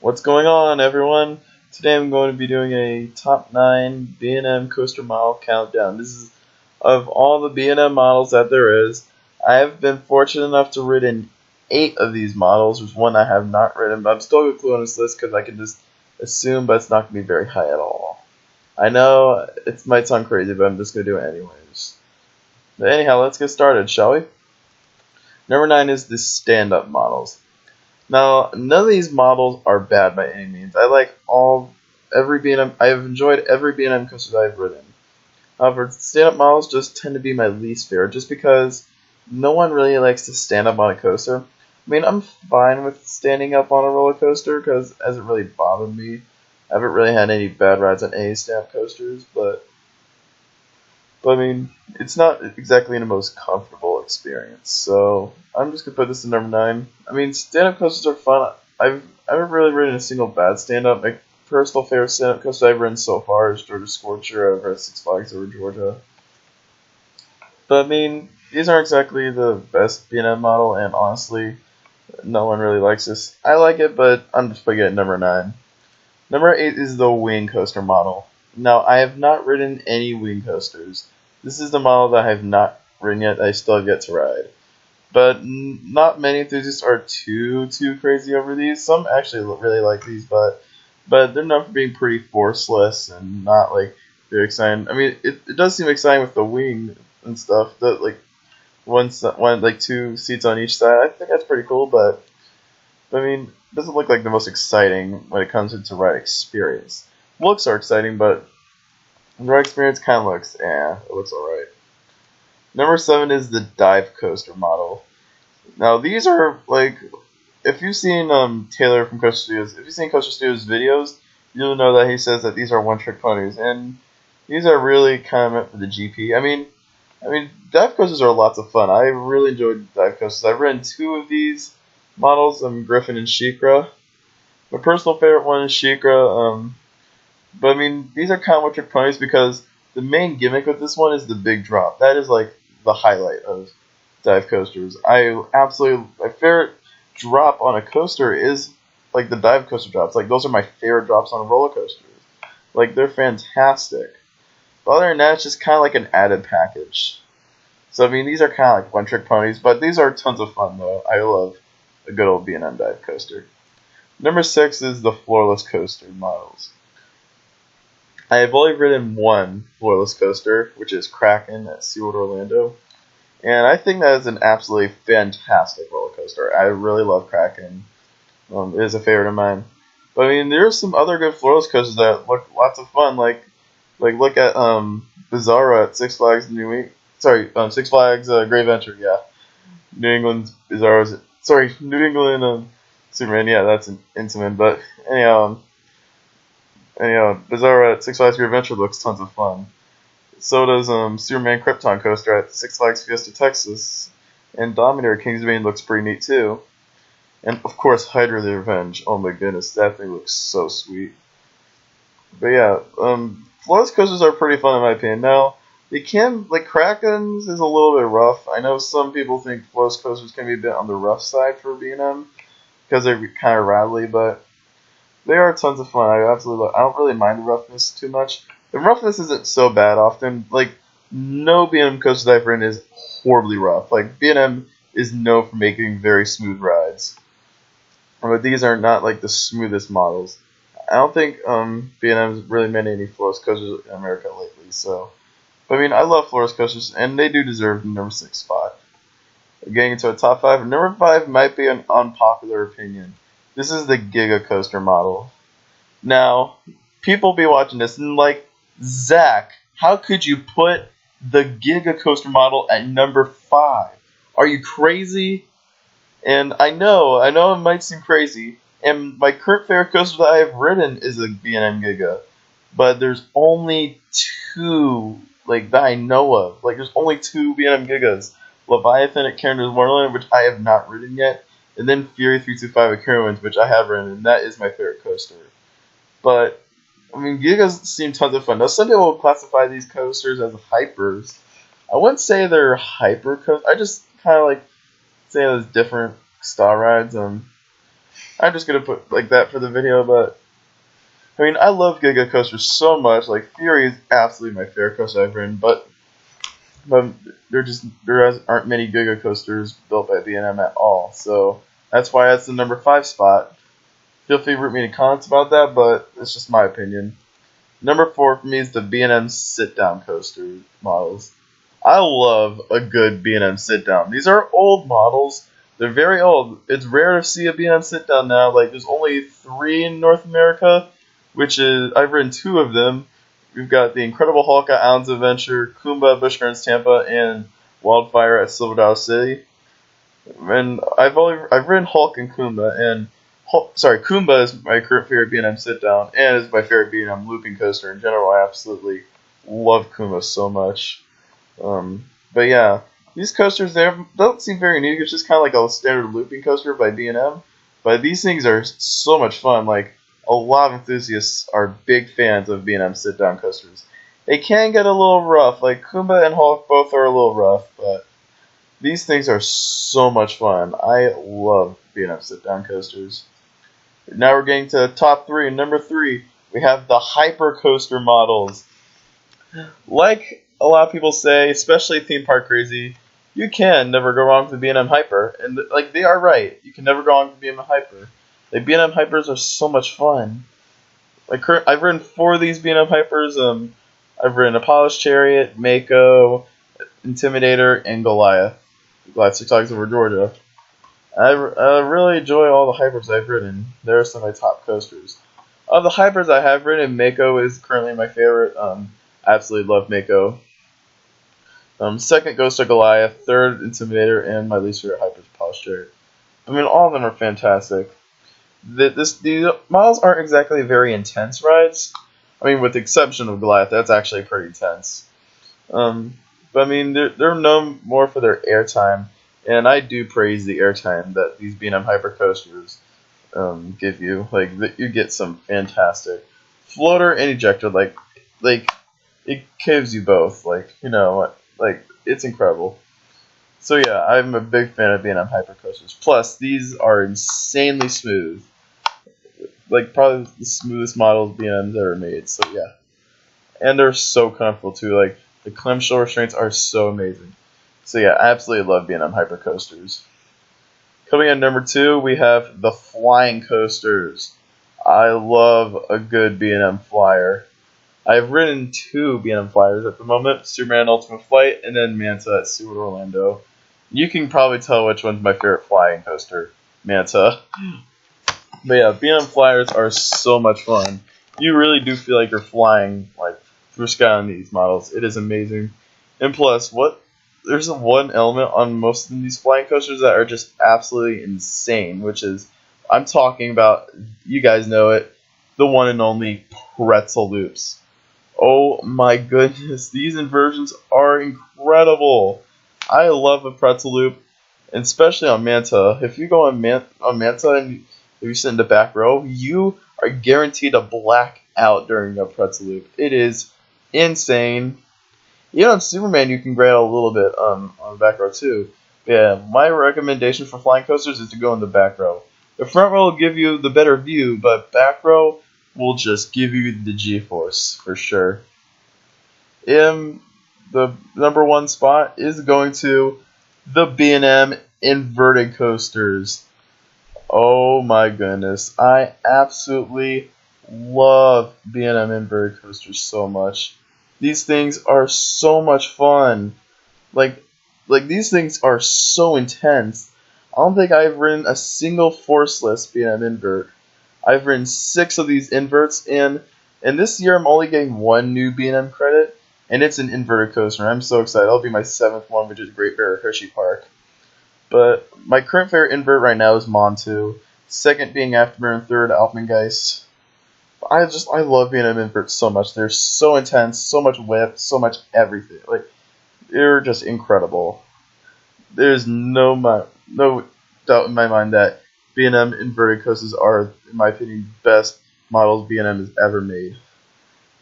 What's going on, everyone? Today I'm going to be doing a top 9 B&M coaster model countdown. This is of all the B&M models that there is. I have been fortunate enough to ridden 8 of these models. There's one I have not ridden, but I'm still going to include on this list because I can just assume, but it's not going to be very high at all. I know it might sound crazy, but I'm just going to do it anyways. But anyhow, let's get started, shall we? Number 9 is the stand-up models. Now, none of these models are bad by any means. I like every B&M. I have enjoyed every B&M coaster I've ridden. However, stand-up models just tend to be my least favorite, just because no one really likes to stand up on a coaster. I mean, I'm fine with standing up on a roller coaster because it hasn't really bothered me. I haven't really had any bad rides on any stand-up coasters, but I mean, it's not exactly the most comfortable experience. So I'm just gonna put this in number 9. I mean, stand-up coasters are fun. I haven't really ridden a single bad stand-up. My personal favorite stand-up coaster I've ridden so far is Georgia Scorcher over at Six Flags over Georgia. But I mean, these aren't exactly the best B&M model, and honestly, no one really likes this. I like it, but I'm just putting it at number 9. Number 8 is the wing coaster model. Now, I have not ridden any wing coasters. This is the model that I have not ridden yet. I still have yet to ride. But not many enthusiasts are too crazy over these. Some actually really like these, but they're known for being pretty forceless and not like very exciting. I mean, it does seem exciting with the wing and stuff. That like one like 2 seats on each side. I think that's pretty cool, but I mean, it doesn't look like the most exciting when it comes into ride experience. Looks are exciting, but the ride experience kind of looks, it looks alright. Number 7 is the dive coaster model. Now, these are, like, if you've seen Taylor from Coaster Studios, if you've seen Coaster Studios videos, you'll know that he says that these are one-trick ponies, and these are really kind of meant for the GP. I mean, dive coasters are lots of fun. I really enjoyed dive coasters. I've ridden 2 of these models, Griffin and SheiKra. My personal favorite one is SheiKra, but I mean, these are kind of one-trick ponies because the main gimmick with this one is the big drop. That is like the highlight of dive coasters. My favorite drop on a coaster is like the dive coaster drops. Like those are my favorite drops on roller coasters. Like they're fantastic. But other than that, it's just kind of like an added package. So I mean, these are kind of like one-trick ponies, but these are tons of fun though. I love a good old B&M dive coaster. Number 6 is the floorless coaster models. I have only ridden one floorless coaster, which is Kraken at SeaWorld Orlando. And I think that is an absolutely fantastic roller coaster. I really love Kraken. It is a favorite of mine. But I mean, there are some other good floorless coasters that look lots of fun. Like look at Bizarro at Six Flags Six Flags Great Adventure. Yeah, New England's Bizarro's. New England Superman. Yeah, that's an Intamin. But anyhow. Bizarro at Six Flags Great Adventure looks tons of fun. So does Superman Krypton coaster at Six Flags Fiesta Texas. And Dominator at Kings Dominion looks pretty neat too. And of course, Hydra the Revenge. Oh my goodness, that thing looks so sweet. But yeah, floorless coasters are pretty fun in my opinion. Now, Kraken's is a little bit rough. I know some people think floorless coasters can be a bit on the rough side for B&M because they're kind of rattly, but they are tons of fun. I don't really mind the roughness too much. The roughness isn't so bad often. Like, no B&M coaster I've ridden is horribly rough. Like, B&M is known for making very smooth rides. But these are not, like, the smoothest models. I don't think B&M's really made any floorless coasters in America lately, so. But, I mean, I love floorless coasters, and they do deserve the number 6 spot. Getting into a top 5. Number 5 might be an unpopular opinion. This is the Giga Coaster model. Now, people be watching this and like, Zach, how could you put the Giga Coaster model at number 5? Are you crazy? And I know it might seem crazy. And my current favorite coaster that I have ridden is a B&M Giga. But there's only 2, like, that I know of. Like, there's only 2 B&M Gigas. Leviathan at Carpenter's Wonderland, which I have not ridden yet. And then Fury 325 at Carowinds, which I have ridden, and that is my favorite coaster. But, I mean, Gigas seem tons of fun. Now, some people will classify these coasters as hypers. I wouldn't say they're hyper coasters. I just kind of like say those different style rides. I'm just gonna put like that for the video, but I mean, I love Giga coasters so much. Like Fury is absolutely my favorite coaster I've ridden, but there aren't many Giga coasters built by B&M at all. So that's why that's the number 5 spot. Feel free to root me in the comments about that, but it's just my opinion. Number 4 for me is the B&M sit-down coaster models. I love a good B&M sit-down. These are old models. They're very old. It's rare to see a B&M sit-down now. Like, there's only 3 in North America, which is, I've ridden 2 of them. We've got the Incredible Hulk at Islands of Adventure, Kumba at Busch Gardens Tampa, and Wildfire at Silver Dollar City. And I've ridden Hulk and Kumba, and Kumba is my current favorite B&M sit-down, and is my favorite B&M looping coaster in general. I absolutely love Kumba so much. But yeah, these coasters, they don't seem very unique. It's just kind of like a standard looping coaster by B&M. But these things are so much fun. Like, a lot of enthusiasts are big fans of B&M sit-down coasters. They can get a little rough. Like, Kumba and Hulk both are a little rough, but these things are so much fun. I love B&M sit-down coasters. Now we're getting to top 3. Number 3, we have the Hyper Coaster models. Like a lot of people say, especially Theme Park Crazy, you can never go wrong with the B&M Hyper. And like, they are right. You can never go wrong with the B&M Hyper. The B&M Hypers are so much fun. Like, I've ridden 4 of these B&M Hypers. I've ridden Apollo's Chariot, Mako, Intimidator, and Goliath. Goliath 6 Dogs over Georgia. I really enjoy all the Hypers I've ridden. They're some of my top coasters. Of the Hypers I have ridden, Mako is currently my favorite. Absolutely love Mako. Second goes to Goliath, third Intimidator, and my least favorite Hyper is Apollo's Chariot. I mean, all of them are fantastic. These models aren't exactly very intense rides. I mean, with the exception of Goliath, that's actually pretty intense. But I mean, they're known more for their airtime, and I do praise the airtime that these B&M Hyper coasters give you. Like, you get some fantastic floater and ejector. Like it gives you both. Like, you know, like, it's incredible. So yeah, I'm a big fan of B&M Hyper coasters. Plus, these are insanely smooth. Like, probably the smoothest models B&M's ever made. So yeah, and they're so comfortable too. Like, the clamshell restraints are so amazing. So yeah, I absolutely love B&M Hyper coasters. Coming in number 2, we have the flying coasters. I love a good B&M flyer. I've ridden 2 B&M flyers at the moment: Superman Ultimate Flight, and then Manta at SeaWorld Orlando. You can probably tell which one's my favorite flying coaster, Manta. But yeah, B&M flyers are so much fun. You really do feel like you're flying like through sky on these models. It is amazing. And plus, there's one element on most of these flying coasters that are just absolutely insane, which is, I'm talking about, you guys know it, the one and only pretzel loops. Oh my goodness, these inversions are incredible. I love a pretzel loop, and especially on Manta. If you go on Manta and if you sit in the back row, you are guaranteed to black out during a pretzel loop. It is insane. Even on Superman, you can grade out a little bit on the back row too. Yeah, my recommendation for flying coasters is to go in the back row. The front row will give you the better view, but back row will just give you the G-force for sure. The number 1 spot is going to the B&M inverted coasters. Oh my goodness, I absolutely love B&M inverted coasters so much. These things are so much fun. Like these things are so intense. I don't think I've ridden a single forceless B&M invert. I've ridden 6 of these inverts, and this year I'm only getting 1 new B&M credit, and it's an inverted coaster. I'm so excited. It'll be my 7th one, which is Great Bear Hershey Park. But my current favorite invert right now is Montu. Second being Afterburn, third Alpengeist. I love B&M inverts so much. They're so intense, so much whip, so much everything. Like, they're just incredible. There's no doubt in my mind that B&M inverted coasters are, in my opinion, best models B&M has ever made.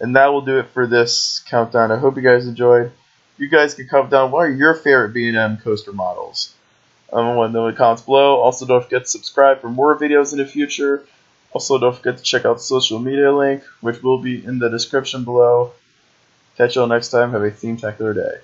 And that will do it for this countdown. I hope you guys enjoyed. You guys can comment down, what are your favorite B&M coaster models? Let me know in the comments below. Also, don't forget to subscribe for more videos in the future. Also, don't forget to check out the social media link, which will be in the description below. Catch y'all next time. Have a theme-tacular day.